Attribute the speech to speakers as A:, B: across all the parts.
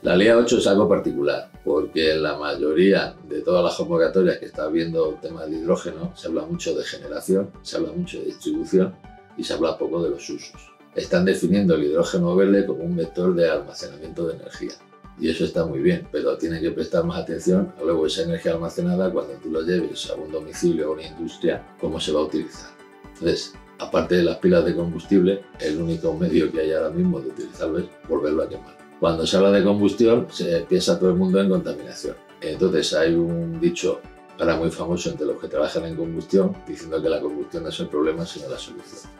A: La línea 8 es algo particular, porque en la mayoría de todas las convocatorias que está viendo temas de hidrógeno se habla mucho de generación, se habla mucho de distribución y se habla poco de los usos. Están definiendo el hidrógeno verde como un vector de almacenamiento de energía. Y eso está muy bien, pero tienen que prestar más atención a luego esa energía almacenada cuando tú lo lleves a un domicilio o a una industria, cómo se va a utilizar. Entonces, aparte de las pilas de combustible, el único medio que hay ahora mismo de utilizarlo es volverlo a quemar. Cuando se habla de combustión, se piensa todo el mundo en contaminación. Entonces hay un dicho ahora muy famoso entre los que trabajan en combustión, diciendo que la combustión no es el problema, sino la solución.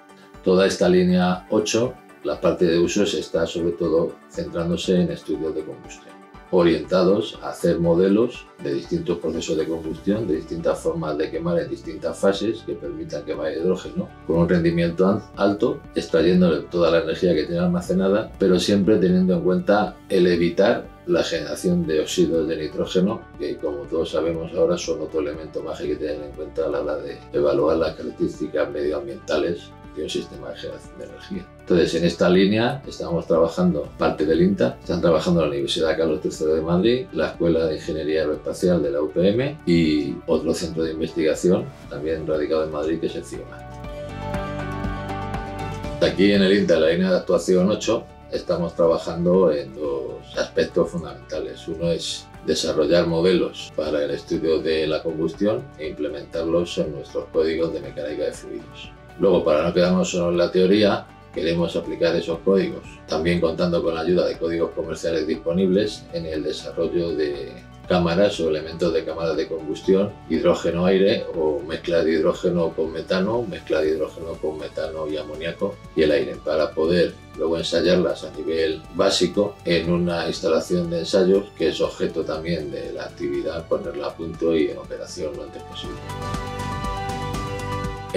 A: Toda esta línea 8, la parte de usos está sobre todo centrándose en estudios de combustión, orientados a hacer modelos de distintos procesos de combustión, de distintas formas de quemar en distintas fases que permitan quemar hidrógeno con un rendimiento alto, extrayéndole toda la energía que tiene almacenada, pero siempre teniendo en cuenta el evitar la generación de óxidos de nitrógeno, que como todos sabemos ahora son otro elemento más que hay que tener en cuenta a la hora de evaluar las características medioambientales de un sistema de generación de energía. Entonces, en esta línea estamos trabajando parte del INTA, están trabajando la Universidad Carlos III de Madrid, la Escuela de Ingeniería Aeroespacial de la UPM y otro centro de investigación también radicado en Madrid, que es el CIEMAT. Aquí en el INTA, en la línea de actuación 8, estamos trabajando en dos aspectos fundamentales. Uno es desarrollar modelos para el estudio de la combustión e implementarlos en nuestros códigos de mecánica de fluidos. Luego, para no quedarnos solo en la teoría, queremos aplicar esos códigos, también contando con la ayuda de códigos comerciales disponibles en el desarrollo de cámaras o elementos de cámaras de combustión, hidrógeno-aire o mezcla de hidrógeno con metano, mezcla de hidrógeno con metano y amoníaco y el aire, para poder luego ensayarlas a nivel básico en una instalación de ensayos que es objeto también de la actividad, ponerla a punto y en operación lo antes posible.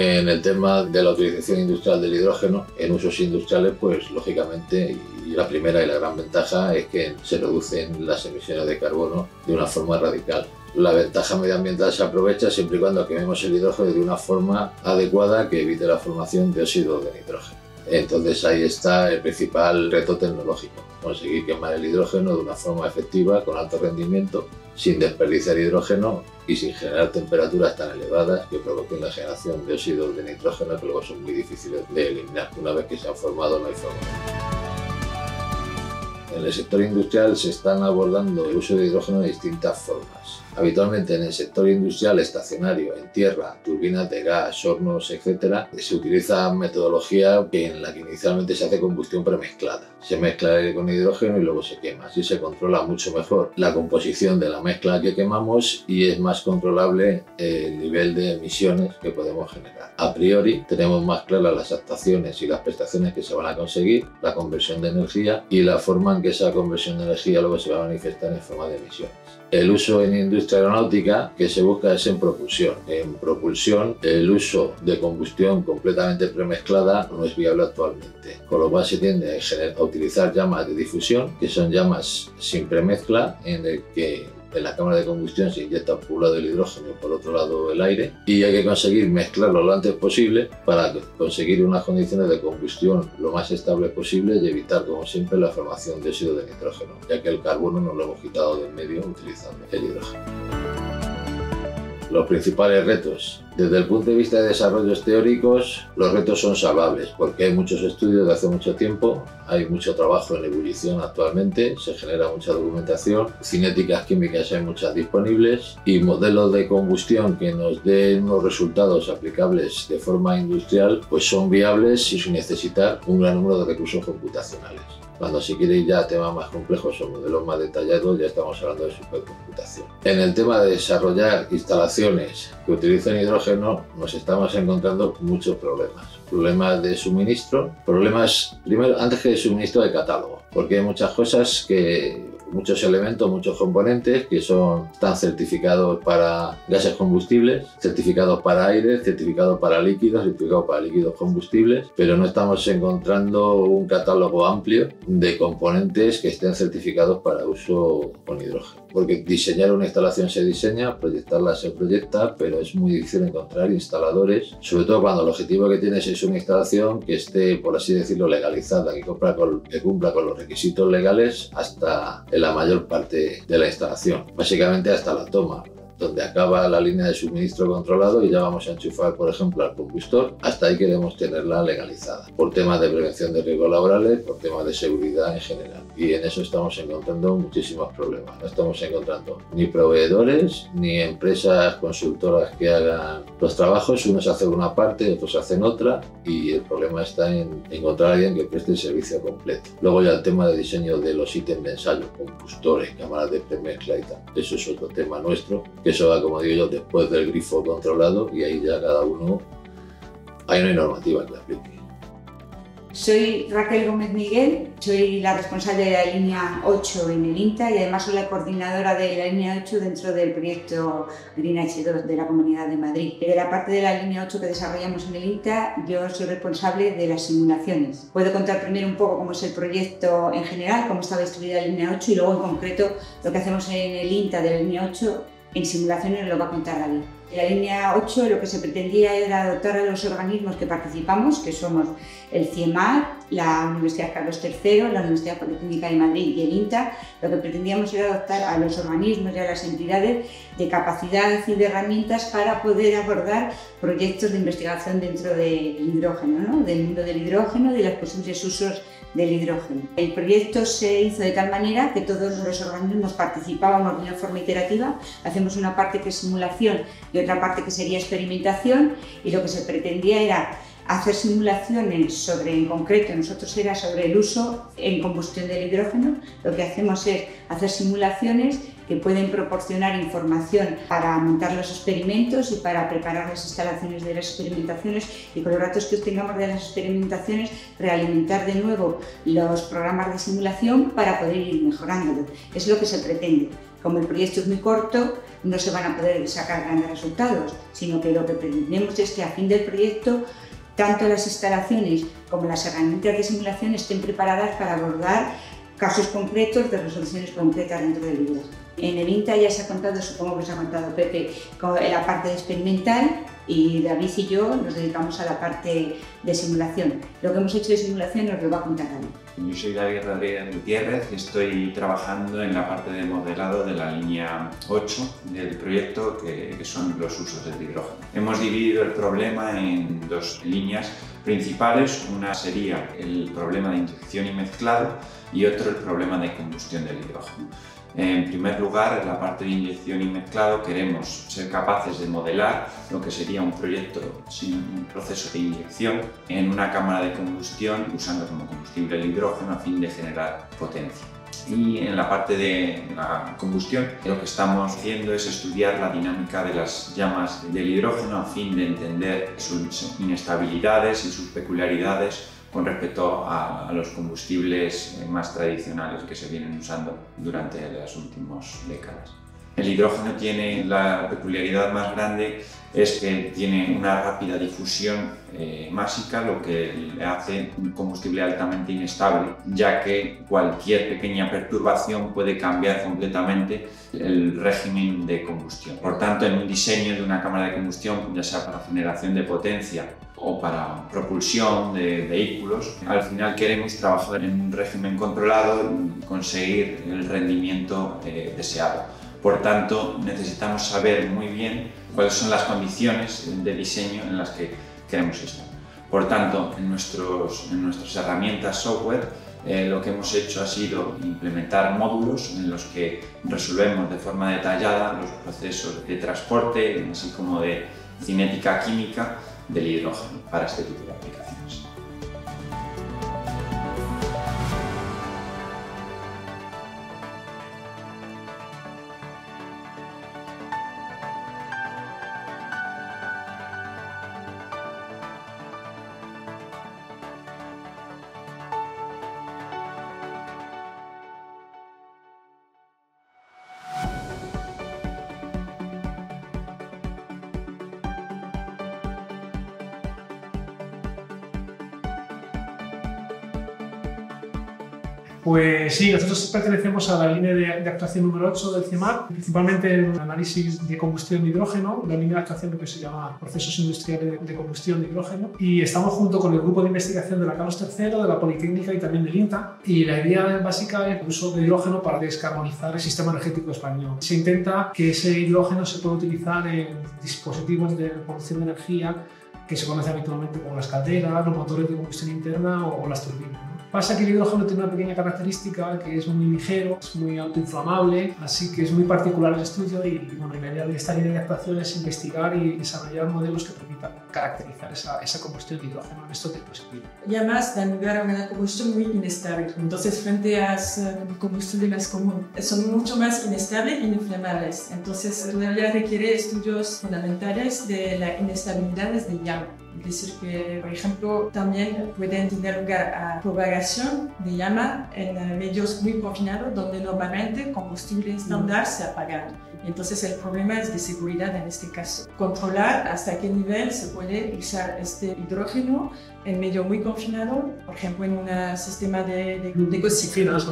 A: En el tema de la utilización industrial del hidrógeno, en usos industriales, pues lógicamente, y la primera y la gran ventaja es que se reducen las emisiones de carbono de una forma radical. La ventaja medioambiental se aprovecha siempre y cuando quememos el hidrógeno de una forma adecuada que evite la formación de óxido de nitrógeno. Entonces ahí está el principal reto tecnológico, conseguir quemar el hidrógeno de una forma efectiva, con alto rendimiento, sin desperdiciar hidrógeno y sin generar temperaturas tan elevadas que provoquen la generación de óxidos de nitrógeno, que luego son muy difíciles de eliminar. Una vez que se han formado, no hay forma. En el sector industrial se están abordando el uso de hidrógeno de distintas formas. Habitualmente en el sector industrial estacionario, en tierra, turbinas de gas, hornos, etc., se utiliza metodología en la que inicialmente se hace combustión premezclada. Se mezcla el aire con hidrógeno y luego se quema. Así se controla mucho mejor la composición de la mezcla que quemamos y es más controlable el nivel de emisiones que podemos generar. A priori tenemos más claras las actuaciones y las prestaciones que se van a conseguir, la conversión de energía y la forma en que esa conversión de energía luego se va a manifestar en forma de emisiones. El uso en industria aeronáutica que se busca es en propulsión. En propulsión, el uso de combustión completamente premezclada no es viable actualmente, con lo cual se tiende a utilizar llamas de difusión, que son llamas sin premezcla, en el que en la cámara de combustión se inyecta por un lado el hidrógeno y por otro lado el aire, y hay que conseguir mezclarlo lo antes posible para conseguir unas condiciones de combustión lo más estables posible y evitar, como siempre, la formación de óxido de nitrógeno, ya que el carbono nos lo hemos quitado del medio utilizando el hidrógeno. Los principales retos. Desde el punto de vista de desarrollos teóricos, los retos son salvables porque hay muchos estudios de hace mucho tiempo, hay mucho trabajo en ebullición actualmente, se genera mucha documentación, cinéticas químicas hay muchas disponibles y modelos de combustión que nos den unos resultados aplicables de forma industrial pues son viables y sin necesitar un gran número de recursos computacionales. Cuando se quiere ir ya a temas más complejos o modelos más detallados, ya estamos hablando de supercomputación. En el tema de desarrollar instalaciones que utilicen hidrógeno, nos estamos encontrando muchos problemas. Problemas de suministro, problemas, primero, antes que de suministro, de catálogo, porque hay muchas cosas muchos elementos, muchos componentes que están certificados para gases combustibles, certificados para aire, certificados para líquidos, certificados para líquidos combustibles, pero no estamos encontrando un catálogo amplio de componentes que estén certificados para uso con hidrógeno. Porque diseñar una instalación se diseña, proyectarla se proyecta, pero es muy difícil encontrar instaladores, sobre todo cuando el objetivo que tienes es una instalación que esté, por así decirlo, legalizada, que cumpla con los requisitos legales hasta el en la mayor parte de la instalación, básicamente hasta la toma, donde acaba la línea de suministro controlado y ya vamos a enchufar, por ejemplo, al combustor. Hasta ahí queremos tenerla legalizada, por temas de prevención de riesgos laborales, por temas de seguridad en general. Y en eso estamos encontrando muchísimos problemas. No estamos encontrando ni proveedores, ni empresas consultoras que hagan los trabajos. Unos hacen una parte, otros hacen otra, y el problema está en encontrar a alguien que preste el servicio completo. Luego ya el tema de diseño de los ítems de ensayo, combustores, cámaras de premezcla y tal. Eso es otro tema nuestro. Eso va, como digo yo, después del grifo controlado, y ahí ya cada uno, ahí no hay normativa que aplique.
B: Soy Raquel Gómez Miguel, soy la responsable de la línea 8 en el INTA y además soy la coordinadora de la línea 8 dentro del proyecto Green H2 de la Comunidad de Madrid. De la parte de la línea 8 que desarrollamos en el INTA, yo soy responsable de las simulaciones. Puedo contar primero un poco cómo es el proyecto en general, cómo está distribuida la línea 8 y luego en concreto lo que hacemos en el INTA de la línea 8 en simulaciones lo va a contar David. En la línea 8 lo que se pretendía era dotar a los organismos que participamos, que somos el CIEMAT, la Universidad Carlos III, la Universidad Politécnica de Madrid y el INTA. Lo que pretendíamos era dotar a los organismos y a las entidades de capacidad y de herramientas para poder abordar proyectos de investigación dentro del hidrógeno, ¿no? Del mundo del hidrógeno y de los posibles usos del hidrógeno. El proyecto se hizo de tal manera que todos los organismos participábamos de una forma iterativa. Hacemos una parte que es simulación y otra parte que sería experimentación, y lo que se pretendía era hacer simulaciones sobre, en concreto, nosotros era sobre el uso en combustión del hidrógeno. Lo que hacemos es hacer simulaciones que pueden proporcionar información para montar los experimentos y para preparar las instalaciones de las experimentaciones, y con los datos que obtengamos de las experimentaciones realimentar de nuevo los programas de simulación para poder ir mejorándolo. Es lo que se pretende. Como el proyecto es muy corto, no se van a poder sacar grandes resultados, sino que lo que pretendemos es que a fin del proyecto tanto las instalaciones como las herramientas de simulación estén preparadas para abordar casos concretos de resoluciones concretas dentro del hidrógeno. En el INTA ya se ha contado, supongo que se ha contado Pepe, con la parte experimental, y David y yo nos dedicamos a la parte de simulación. Lo que hemos hecho de simulación nos lo va a contar David.
C: Yo soy David Rodríguez Gutiérrez y estoy trabajando en la parte de modelado de la línea 8 del proyecto, que son los usos del hidrógeno. Hemos dividido el problema en dos líneas principales. Una sería el problema de inyección y mezclado y otro el problema de combustión del hidrógeno. En primer lugar, en la parte de inyección y mezclado queremos ser capaces de modelar lo que sería un proyecto sin un proceso de inyección en una cámara de combustión usando como combustible el hidrógeno a fin de generar potencia. Y en la parte de la combustión lo que estamos haciendo es estudiar la dinámica de las llamas del hidrógeno a fin de entender sus inestabilidades y sus peculiaridades con respecto a los combustibles más tradicionales que se vienen usando durante las últimas décadas. El hidrógeno tiene la peculiaridad más grande, es que tiene una rápida difusión másica, lo que le hace un combustible altamente inestable, ya que cualquier pequeña perturbación puede cambiar completamente el régimen de combustión. Por tanto, en un diseño de una cámara de combustión, ya sea para generación de potencia o para propulsión de vehículos, al final queremos trabajar en un régimen controlado y conseguir el rendimiento deseado. Por tanto, necesitamos saber muy bien cuáles son las condiciones de diseño en las que queremos estar. Por tanto, en nuestras herramientas software, lo que hemos hecho ha sido implementar módulos en los que resolvemos de forma detallada los procesos de transporte, así como de cinética química del hidrógeno para este tipo de aplicaciones.
D: Pues sí, nosotros pertenecemos a la línea de actuación número 8 del CIEMAT, principalmente en análisis de combustión de hidrógeno, la línea de actuación que se llama procesos industriales de combustión de hidrógeno, y estamos junto con el grupo de investigación de la Carlos III, de la Politécnica y también del INTA, y la idea básica es el uso de hidrógeno para descarbonizar el sistema energético español. Se intenta que ese hidrógeno se pueda utilizar en dispositivos de producción de energía que se conoce habitualmente como las calderas, los motores de combustión interna o las turbinas, ¿no? Pasa que el hidrógeno tiene una pequeña característica que es muy ligero, es muy autoinflamable, así que es muy particular el estudio y bueno, la idea de esta línea de actuación es investigar y desarrollar modelos que permitan caracterizar esa combustión de hidrógeno en estos dispositivos.
E: Llamas dan lugar a una combustión muy inestable, entonces frente a combustibles comunes son mucho más inestables e inflamables, entonces todavía requiere estudios fundamentales de las inestabilidades de llama. Es decir, que, por ejemplo, también pueden tener lugar a propagación de llama en medios muy confinados donde normalmente combustible estándar se apagan. Entonces el problema es de seguridad en este caso. Controlar hasta qué nivel se puede usar este hidrógeno en medio muy confinado, por ejemplo en un sistema de cocinas,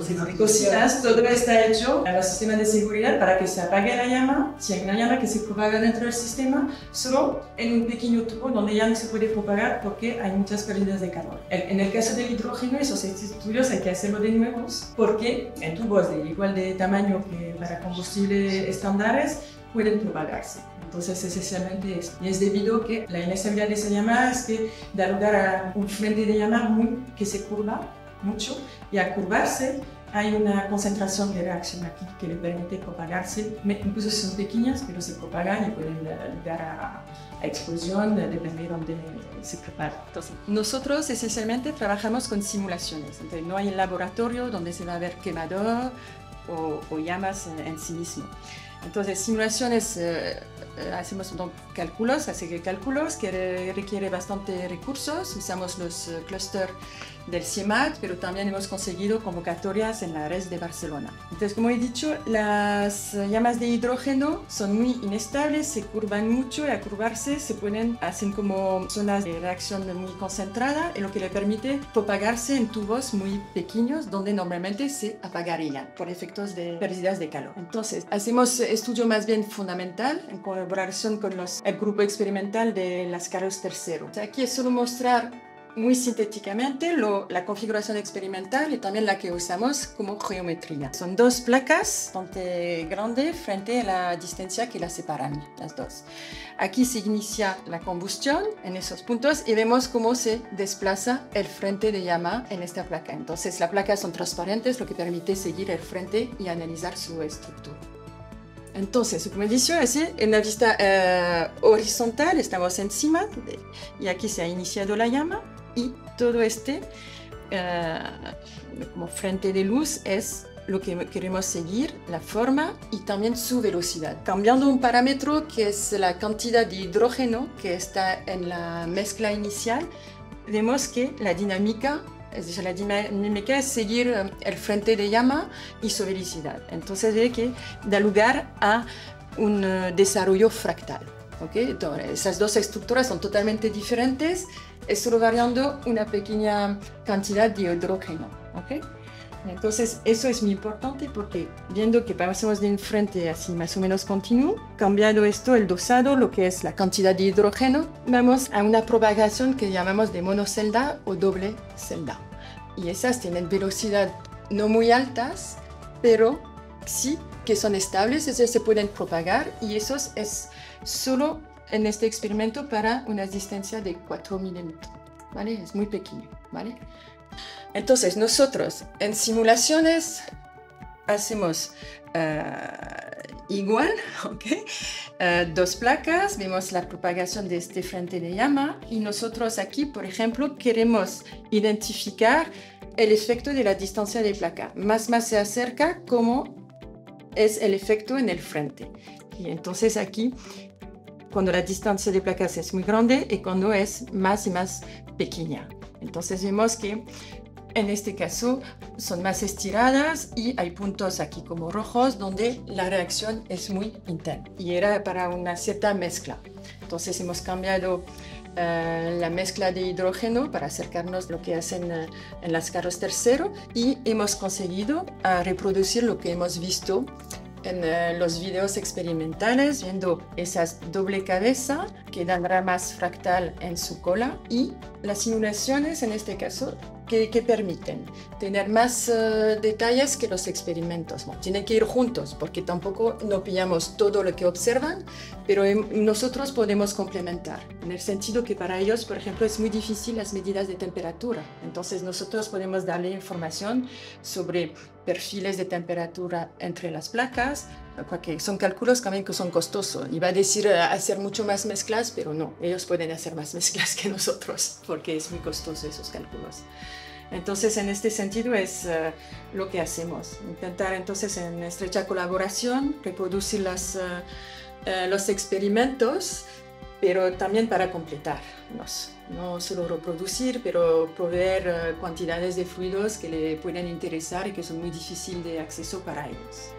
E: todo está hecho en el sistema de seguridad para que se apague la llama. Si hay una llama que se propaga dentro del sistema, solo en un pequeño tubo donde ya no se puede propagar porque hay muchas pérdidas de calor. En el caso del hidrógeno, esos estudios hay que hacerlo de nuevo porque en tubos de igual de tamaño que para combustible estándares pueden propagarse. Entonces, esencialmente es. Y es debido a que la inestabilidad de esa llama es que da lugar a un frente de llama que se curva mucho y al curvarse hay una concentración de reacción aquí que le permite propagarse. Incluso son pequeñas, pero se propagan y pueden dar a explosión, depende de dónde se prepara. Entonces, nosotros esencialmente trabajamos con simulaciones. Entonces, no hay un laboratorio donde se va a ver quemador o llamas en sí mismo. Entonces, simulaciones, hacemos cálculos que requiere bastante recursos. Usamos los clústeres del CIEMAT, pero también hemos conseguido convocatorias en la red de Barcelona. Entonces, como he dicho, las llamas de hidrógeno son muy inestables, se curvan mucho y al curvarse hacen como zonas de reacción muy concentrada, lo que le permite propagarse en tubos muy pequeños donde normalmente se apagarían por efectos de pérdidas de calor. Entonces, hacemos estudio más bien fundamental en colaboración con el grupo experimental de las Carlos III. Aquí es solo mostrar muy sintéticamente la configuración experimental y también la que usamos como geometría. Son dos placas bastante grandes frente a la distancia que las separan, las dos. Aquí se inicia la combustión en esos puntos y vemos cómo se desplaza el frente de llama en esta placa. Entonces las placas son transparentes, lo que permite seguir el frente y analizar su estructura. Entonces, como he dicho, así, en la vista horizontal estamos encima y aquí se ha iniciado la llama y todo como frente de luz es lo que queremos seguir, la forma y también su velocidad. Cambiando un parámetro que es la cantidad de hidrógeno que está en la mezcla inicial, vemos que la dinámica es seguir el frente de llama y su velocidad. Entonces ve que da lugar a un desarrollo fractal. ¿Okay? Entonces, esas dos estructuras son totalmente diferentes, es solo variando una pequeña cantidad de hidrógeno. ¿Okay? Entonces eso es muy importante porque viendo que pasamos de un frente así más o menos continuo, cambiando esto, el dosado, lo que es la cantidad de hidrógeno, vamos a una propagación que llamamos de monocelda o doble celda. Y esas tienen velocidad no muy altas, pero sí que son estables, es decir, se pueden propagar y eso es solo en este experimento para una distancia de 4 milímetros, ¿vale? Es muy pequeño, ¿vale? Entonces, nosotros en simulaciones hacemos igual, ¿okay? Dos placas, vemos la propagación de este frente de llama y nosotros aquí, por ejemplo, queremos identificar el efecto de la distancia de placa. Más se acerca, como es el efecto en el frente. Y entonces aquí, cuando la distancia de placas es muy grande y cuando es más y más pequeña. Entonces vemos que en este caso son más estiradas y hay puntos aquí como rojos donde la reacción es muy intensa y era para una cierta mezcla. Entonces hemos cambiado la mezcla de hidrógeno para acercarnos a lo que hacen en las carros tercero, y hemos conseguido reproducir lo que hemos visto en los videos experimentales, viendo esas doble cabeza que dan ramas fractal en su cola, y las simulaciones en este caso que permiten tener más detalles que los experimentos. Bueno, tienen que ir juntos porque tampoco no pillamos todo lo que observan, pero nosotros podemos complementar, en el sentido que para ellos, por ejemplo, es muy difícil las medidas de temperatura. Entonces nosotros podemos darle información sobre perfiles de temperatura entre las placas, que son cálculos también que son costosos. Iba a decir hacer mucho más mezclas, pero no, ellos pueden hacer más mezclas que nosotros, porque es muy costoso esos cálculos. Entonces, en este sentido es lo que hacemos. Intentar entonces en estrecha colaboración reproducir los experimentos, pero también para completarnos. No solo reproducir, pero proveer cantidades de fluidos que le pueden interesar y que son muy difíciles de acceso para ellos.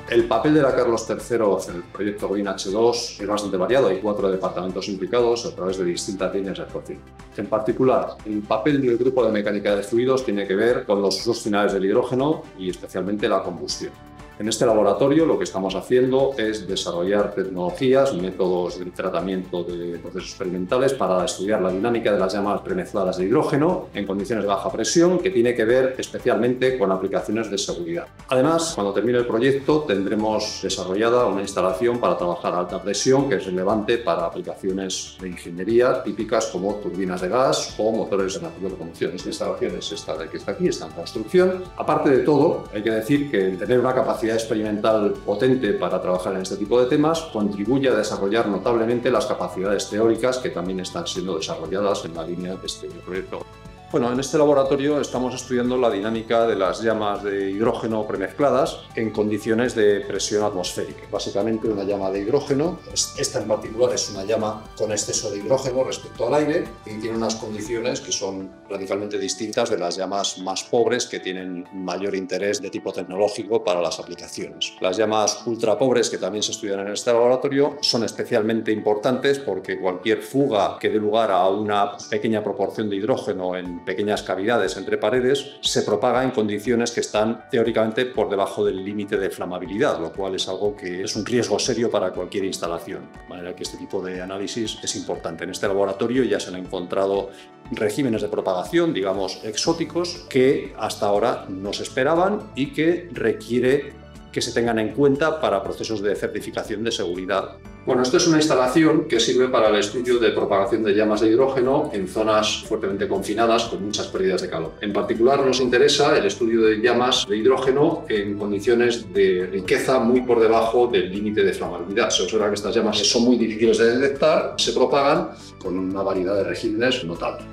F: El papel de la Carlos III en el proyecto Green H2 es bastante variado. Hay 4 departamentos implicados a través de distintas líneas de actuación. En particular, el papel del grupo de mecánica de fluidos tiene que ver con los usos finales del hidrógeno y especialmente la combustión. En este laboratorio lo que estamos haciendo es desarrollar tecnologías, métodos de tratamiento de procesos experimentales para estudiar la dinámica de las llamas premezcladas de hidrógeno en condiciones de baja presión, que tiene que ver especialmente con aplicaciones de seguridad. Además, cuando termine el proyecto tendremos desarrollada una instalación para trabajar a alta presión que es relevante para aplicaciones de ingeniería típicas como turbinas de gas o motores alternativos de combustión. Esta instalación es esta de que está aquí, está en construcción. Aparte de todo, hay que decir que el tener una capacidad experimental potente para trabajar en este tipo de temas contribuye a desarrollar notablemente las capacidades teóricas que también están siendo desarrolladas en la línea de este proyecto. Bueno, en este laboratorio estamos estudiando la dinámica de las llamas de hidrógeno premezcladas en condiciones de presión atmosférica. Básicamente una llama de hidrógeno, esta en particular es una llama con exceso de hidrógeno respecto al aire y tiene unas condiciones que son radicalmente distintas de las llamas más pobres que tienen mayor interés de tipo tecnológico para las aplicaciones. Las llamas ultra pobres que también se estudian en este laboratorio son especialmente importantes porque cualquier fuga que dé lugar a una pequeña proporción de hidrógeno en pequeñas cavidades entre paredes se propaga en condiciones que están teóricamente por debajo del límite de flamabilidad, lo cual es algo que es un riesgo serio para cualquier instalación. De manera que este tipo de análisis es importante. En este laboratorio ya se han encontrado regímenes de propagación, digamos, exóticos, que hasta ahora no se esperaban y que requiere que se tengan en cuenta para procesos de certificación de seguridad. Bueno, esto es una instalación que sirve para el estudio de propagación de llamas de hidrógeno en zonas fuertemente confinadas con muchas pérdidas de calor. En particular nos interesa el estudio de llamas de hidrógeno en condiciones de riqueza muy por debajo del límite de flamabilidad. Se observa que estas llamas son muy difíciles de detectar, se propagan con una variedad de regímenes notable.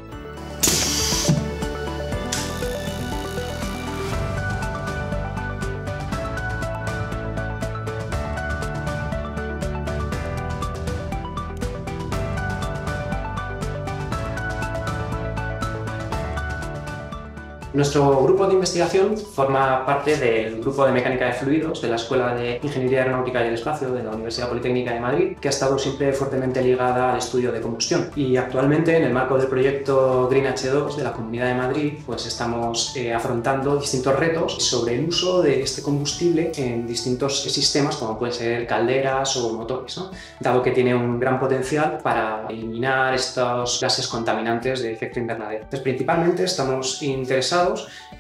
G: Nuestro grupo de investigación forma parte del grupo de mecánica de fluidos de la Escuela de Ingeniería Aeronáutica y del Espacio de la Universidad Politécnica de Madrid, que ha estado siempre fuertemente ligada al estudio de combustión. Y actualmente, en el marco del proyecto Green H2 de la Comunidad de Madrid, pues estamos afrontando distintos retos sobre el uso de este combustible en distintos sistemas, como pueden ser calderas o motores, ¿no? Dado que tiene un gran potencial para eliminar estos gases contaminantes de efecto invernadero. Entonces, principalmente estamos interesados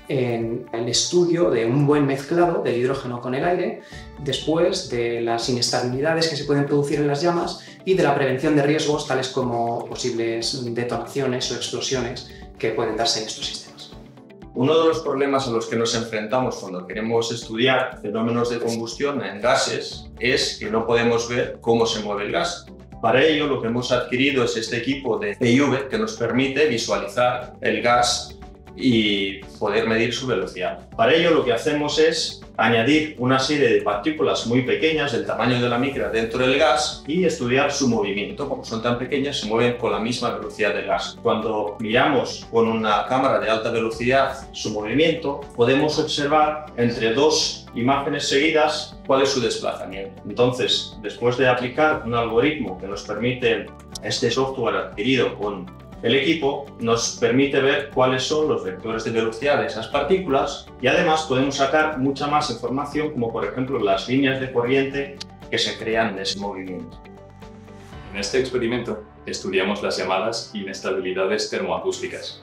G: en el estudio de un buen mezclado del hidrógeno con el aire, después de las inestabilidades que se pueden producir en las llamas y de la prevención de riesgos tales como posibles detonaciones o explosiones que pueden darse en estos sistemas.
H: Uno de los problemas a los que nos enfrentamos cuando queremos estudiar fenómenos de combustión en gases es que no podemos ver cómo se mueve el gas. Para ello, lo que hemos adquirido es este equipo de PIV que nos permite visualizar el gas y poder medir su velocidad. Para ello lo que hacemos es añadir una serie de partículas muy pequeñas del tamaño de la micra dentro del gas y estudiar su movimiento. Como son tan pequeñas, se mueven con la misma velocidad del gas. Cuando miramos con una cámara de alta velocidad su movimiento, podemos observar entre dos imágenes seguidas cuál es su desplazamiento. Entonces, después de aplicar un algoritmo que nos permite este software adquirido con el equipo, nos permite ver cuáles son los vectores de velocidad de esas partículas y además podemos sacar mucha más información, como por ejemplo las líneas de corriente que se crean de ese movimiento.
I: En este experimento estudiamos las llamadas inestabilidades termoacústicas.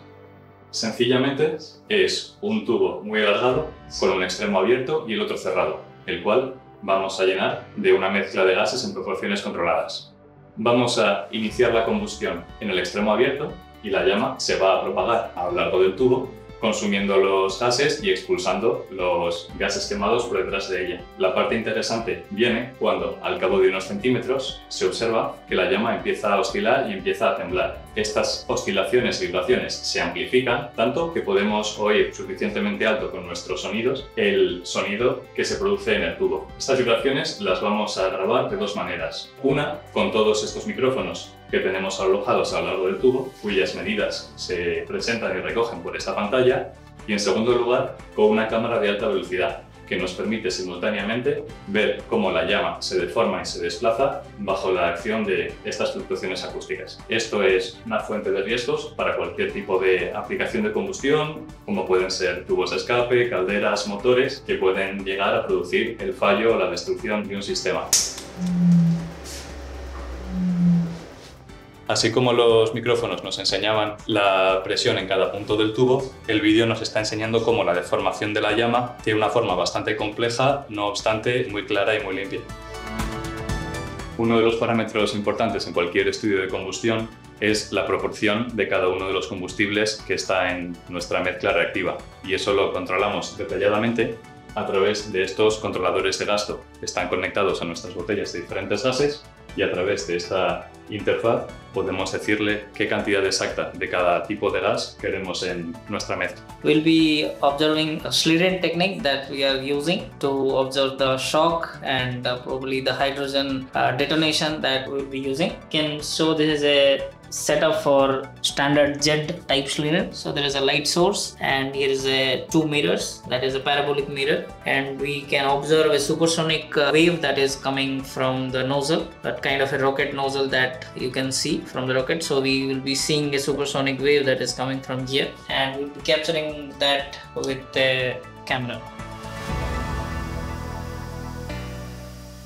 I: Sencillamente es un tubo muy alargado con un extremo abierto y el otro cerrado, el cual vamos a llenar de una mezcla de gases en proporciones controladas. Vamos a iniciar la combustión en el extremo abierto y la llama se va a propagar a lo largo del tubo, consumiendo los gases y expulsando los gases quemados por detrás de ella. La parte interesante viene cuando, al cabo de unos centímetros, se observa que la llama empieza a oscilar y empieza a temblar. Estas oscilaciones y vibraciones se amplifican tanto que podemos oír suficientemente alto con nuestros sonidos el sonido que se produce en el tubo. Estas vibraciones las vamos a grabar de dos maneras. Una, con todos estos micrófonos que tenemos alojados a lo largo del tubo, cuyas medidas se presentan y recogen por esta pantalla, y en segundo lugar, con una cámara de alta velocidad, que nos permite simultáneamente ver cómo la llama se deforma y se desplaza bajo la acción de estas fluctuaciones acústicas. Esto es una fuente de riesgos para cualquier tipo de aplicación de combustión, como pueden ser tubos de escape, calderas, motores, que pueden llegar a producir el fallo o la destrucción de un sistema. Así como los micrófonos nos enseñaban la presión en cada punto del tubo, el vídeo nos está enseñando cómo la deformación de la llama tiene una forma bastante compleja, no obstante muy clara y muy limpia. Uno de los parámetros importantes en cualquier estudio de combustión es la proporción de cada uno de los combustibles que está en nuestra mezcla reactiva, y eso lo controlamos detalladamente a través de estos controladores de gasto. Están conectados a nuestras botellas de diferentes gases y a través de esta interfaz podemos decirle qué cantidad exacta de cada tipo de gas queremos en nuestra mezcla.
J: We'll be observing a Schlieren technique that we are using to observe the shock and probably the hydrogen detonation that we'll be using. So this is a setup for standard JED type Schlieren. So there is a light source and here is two mirrors, that is a parabolic mirror, and we can observe a supersonic wave that is coming from the nozzle, that kind of a rocket nozzle that you can see from the rocket. So we will be seeing a supersonic wave that is coming from here, and we'll be capturing that with the camera.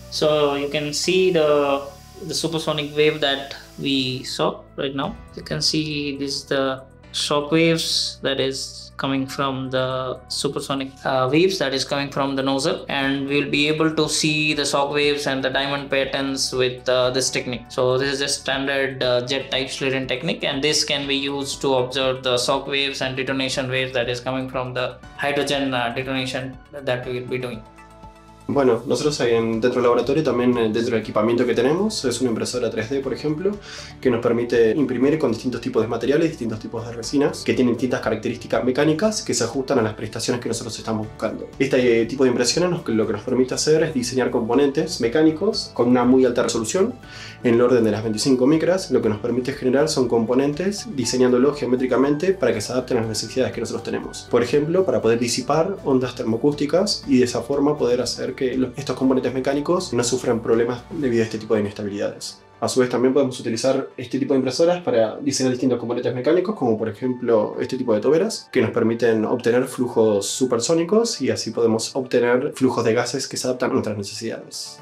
J: So you can see the supersonic wave that we saw right now. You can see this is the shock waves that is coming from the supersonic waves that is coming from the nozzle, and we'll be able to see the shock waves and the diamond patterns with this technique. So this is a standard jet type Schlieren technique, and this can be used to observe the shock waves and detonation waves that is coming from the hydrogen detonation that we will be doing.
K: Bueno, nosotros dentro del laboratorio, también dentro del equipamiento que tenemos, es una impresora 3D, por ejemplo, que nos permite imprimir con distintos tipos de materiales, distintos tipos de resinas, que tienen distintas características mecánicas que se ajustan a las prestaciones que nosotros estamos buscando. Este tipo de impresiones lo que nos permite hacer es diseñar componentes mecánicos con una muy alta resolución, en el orden de las 25 micras. Lo que nos permite generar son componentes diseñándolos geométricamente para que se adapten a las necesidades que nosotros tenemos. Por ejemplo, para poder disipar ondas termoacústicas y de esa forma poder hacer que estos componentes mecánicos no sufran problemas debido a este tipo de inestabilidades. A su vez también podemos utilizar este tipo de impresoras para diseñar distintos componentes mecánicos, como por ejemplo este tipo de toberas, que nos permiten obtener flujos supersónicos y así podemos obtener flujos de gases que se adaptan a nuestras necesidades.